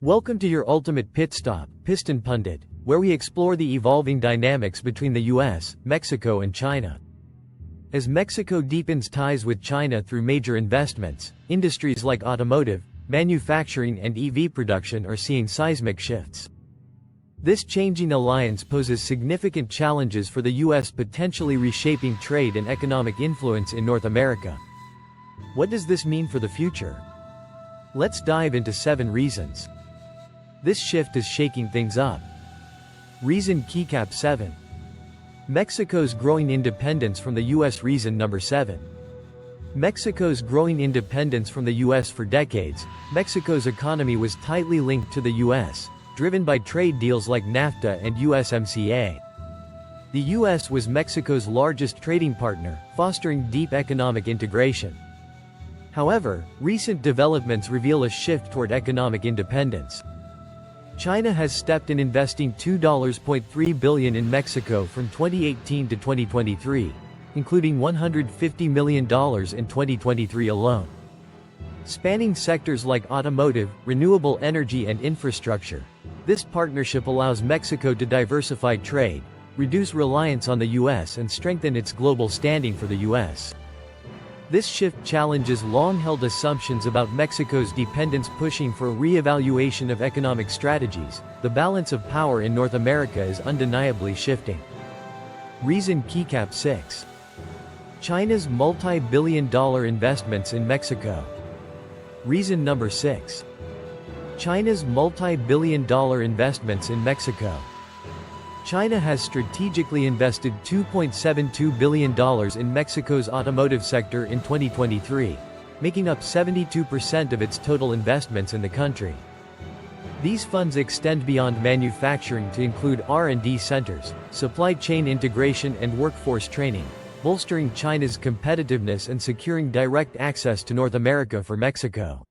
Welcome to your ultimate pit stop, Piston Pundit, where we explore the evolving dynamics between the US, Mexico and China. As Mexico deepens ties with China through major investments, industries like automotive, manufacturing and EV production are seeing seismic shifts. This changing alliance poses significant challenges for the US, potentially reshaping trade and economic influence in North America. What does this mean for the future? Let's dive into 7 reasons this shift is shaking things up. Reason Keycap 7. Mexico's growing independence from the U.S. Reason number 7. Mexico's growing independence from the U.S. For decades, Mexico's economy was tightly linked to the U.S., driven by trade deals like NAFTA and USMCA. The U.S. was Mexico's largest trading partner, fostering deep economic integration. However, recent developments reveal a shift toward economic independence. China has stepped in, investing $2.3 billion in Mexico from 2018 to 2023, including $150 million in 2023 alone. Spanning sectors like automotive, renewable energy and infrastructure, this partnership allows Mexico to diversify trade, reduce reliance on the U.S. and strengthen its global standing for the U.S. This shift challenges long-held assumptions about Mexico's dependence, pushing for a re-evaluation of economic strategies. The balance of power in North America is undeniably shifting. Reason Keycap 6. China's multi-billion-dollar investments in Mexico. Reason number 6. China's multi-billion-dollar investments in Mexico. China has strategically invested $2.72 billion in Mexico's automotive sector in 2023, making up 72% of its total investments in the country. These funds extend beyond manufacturing to include R&D centers, supply chain integration and workforce training, bolstering China's competitiveness and securing direct access to North America for Mexico.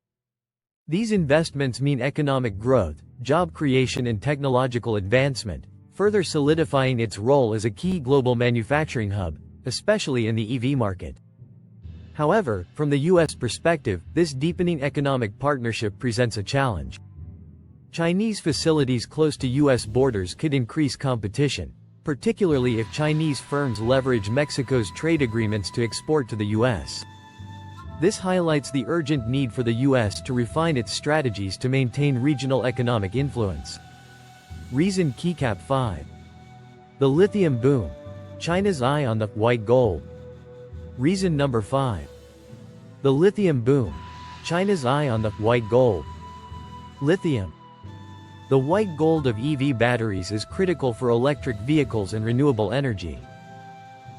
These investments mean economic growth, job creation and technological advancement, further solidifying its role as a key global manufacturing hub, especially in the EV market. However, from the U.S. perspective, this deepening economic partnership presents a challenge. Chinese facilities close to U.S. borders could increase competition, particularly if Chinese firms leverage Mexico's trade agreements to export to the U.S. This highlights the urgent need for the U.S. to refine its strategies to maintain regional economic influence. Reason Keycap 5. The lithium boom. China's eye on the white gold. Reason number 5. The lithium boom. China's eye on the white gold. Lithium. The white gold of EV batteries is critical for electric vehicles and renewable energy.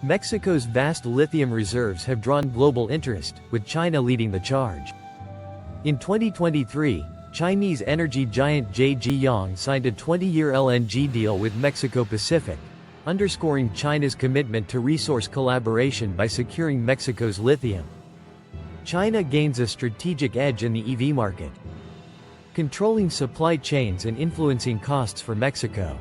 Mexico's vast lithium reserves have drawn global interest, with China leading the charge. In 2023, Chinese energy giant Zhejiang signed a 20-year LNG deal with Mexico Pacific, underscoring China's commitment to resource collaboration by securing Mexico's lithium. China gains a strategic edge in the EV market, controlling supply chains and influencing costs for Mexico.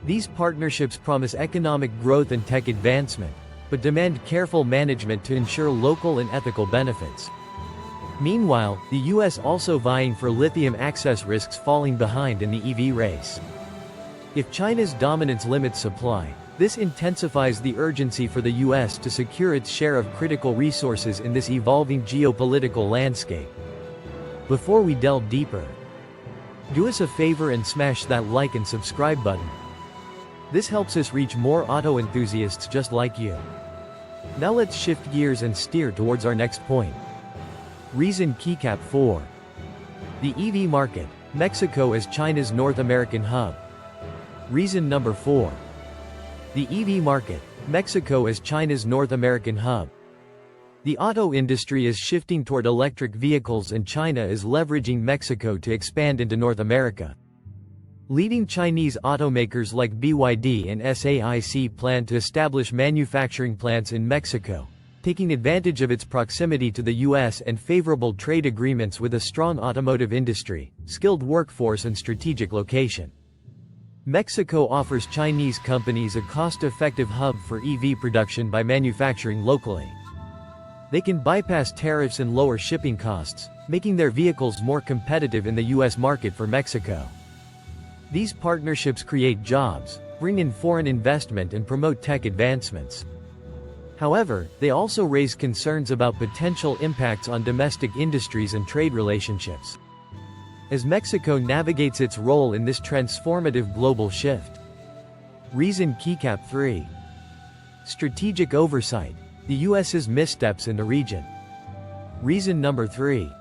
These partnerships promise economic growth and tech advancement, but demand careful management to ensure local and ethical benefits. Meanwhile, the U.S. also vying for lithium access risks falling behind in the EV race. If China's dominance limits supply, this intensifies the urgency for the U.S. to secure its share of critical resources in this evolving geopolitical landscape. Before we delve deeper, do us a favor and smash that like and subscribe button. This helps us reach more auto enthusiasts just like you. Now let's shift gears and steer towards our next point. Reason Keycap 4. The EV market. Mexico as China's North American hub. Reason number 4. The EV market. Mexico as China's North American hub. The auto industry is shifting toward electric vehicles and China is leveraging Mexico to expand into North America. Leading Chinese automakers like BYD and SAIC plan to establish manufacturing plants in Mexico, taking advantage of its proximity to the U.S. and favorable trade agreements with a strong automotive industry, skilled workforce and strategic location. Mexico offers Chinese companies a cost-effective hub for EV production by manufacturing locally. They can bypass tariffs and lower shipping costs, making their vehicles more competitive in the U.S. market for Mexico. These partnerships create jobs, bring in foreign investment and promote tech advancements. However, they also raise concerns about potential impacts on domestic industries and trade relationships. As Mexico navigates its role in this transformative global shift. Reason Keycap 3. Strategic oversight. The U.S.'s missteps in the region. Reason number 3.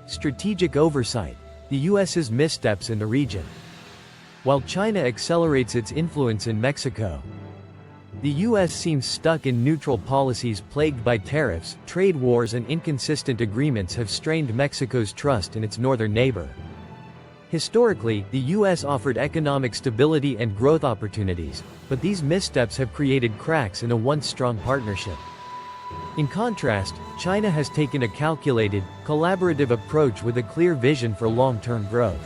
Strategic oversight. The U.S.'s missteps in the region. While China accelerates its influence in Mexico, the U.S. seems stuck in neutral policies plagued by tariffs, trade wars and inconsistent agreements have strained Mexico's trust in its northern neighbor. Historically, the U.S. offered economic stability and growth opportunities, but these missteps have created cracks in a once-strong partnership. In contrast, China has taken a calculated, collaborative approach with a clear vision for long-term growth.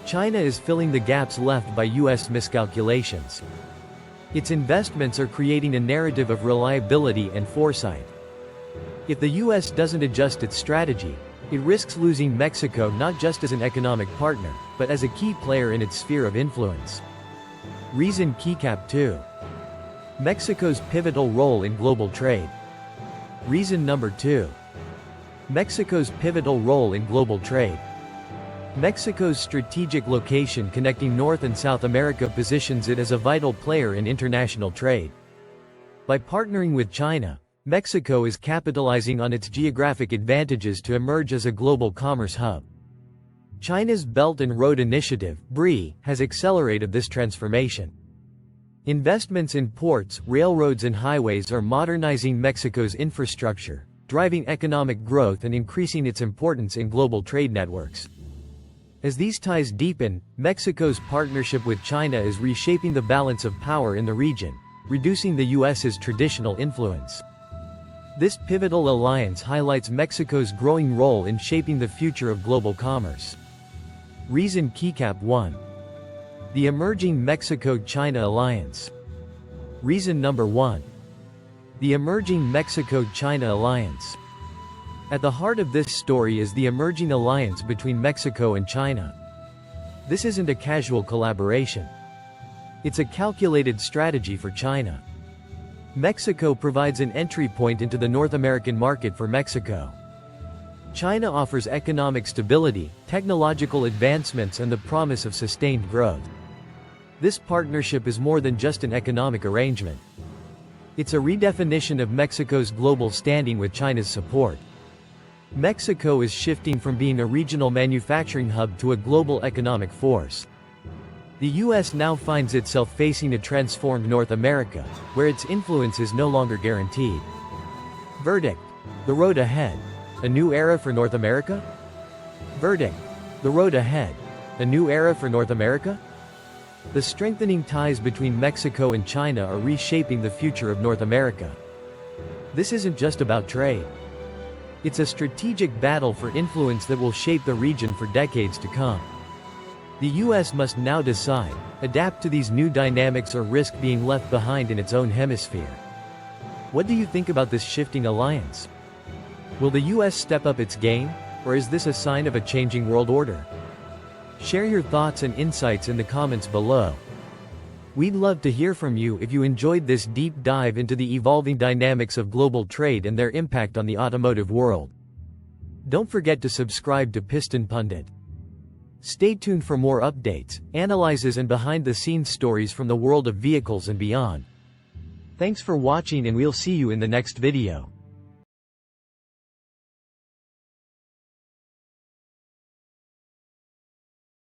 China is filling the gaps left by U.S. miscalculations. Its investments are creating a narrative of reliability and foresight. If the U.S. doesn't adjust its strategy, it risks losing Mexico not just as an economic partner, but as a key player in its sphere of influence. Reason Keycap 2. Mexico's pivotal role in global trade. Reason number 2. Mexico's pivotal role in global trade. Mexico's strategic location connecting North and South America positions it as a vital player in international trade. By partnering with China, Mexico is capitalizing on its geographic advantages to emerge as a global commerce hub. China's Belt and Road Initiative (BRI) has accelerated this transformation. Investments in ports, railroads and highways are modernizing Mexico's infrastructure, driving economic growth and increasing its importance in global trade networks. As these ties deepen, Mexico's partnership with China is reshaping the balance of power in the region, reducing the U.S.'s traditional influence. This pivotal alliance highlights Mexico's growing role in shaping the future of global commerce. Reason Keycap 1. The emerging Mexico-China alliance. Reason number 1. The emerging Mexico-China alliance. At the heart of this story is the emerging alliance between Mexico and China. This isn't a casual collaboration. It's a calculated strategy for China. Mexico provides an entry point into the North American market for Mexico. China offers economic stability, technological advancements and the promise of sustained growth. This partnership is more than just an economic arrangement. It's a redefinition of Mexico's global standing with China's support. Mexico is shifting from being a regional manufacturing hub to a global economic force. The U.S. now finds itself facing a transformed North America, where its influence is no longer guaranteed. Verdict: the road ahead. A new era for North America? Verdict: the road ahead. A new era for North America? The strengthening ties between Mexico and China are reshaping the future of North America. This isn't just about trade. It's a strategic battle for influence that will shape the region for decades to come. The U.S. must now decide, adapt to these new dynamics or risk being left behind in its own hemisphere. What do you think about this shifting alliance? Will the U.S. step up its game, or is this a sign of a changing world order? Share your thoughts and insights in the comments below. We'd love to hear from you if you enjoyed this deep dive into the evolving dynamics of global trade and their impact on the automotive world. Don't forget to subscribe to Piston Pundit. Stay tuned for more updates, analyses and behind-the-scenes stories from the world of vehicles and beyond. Thanks for watching and we'll see you in the next video.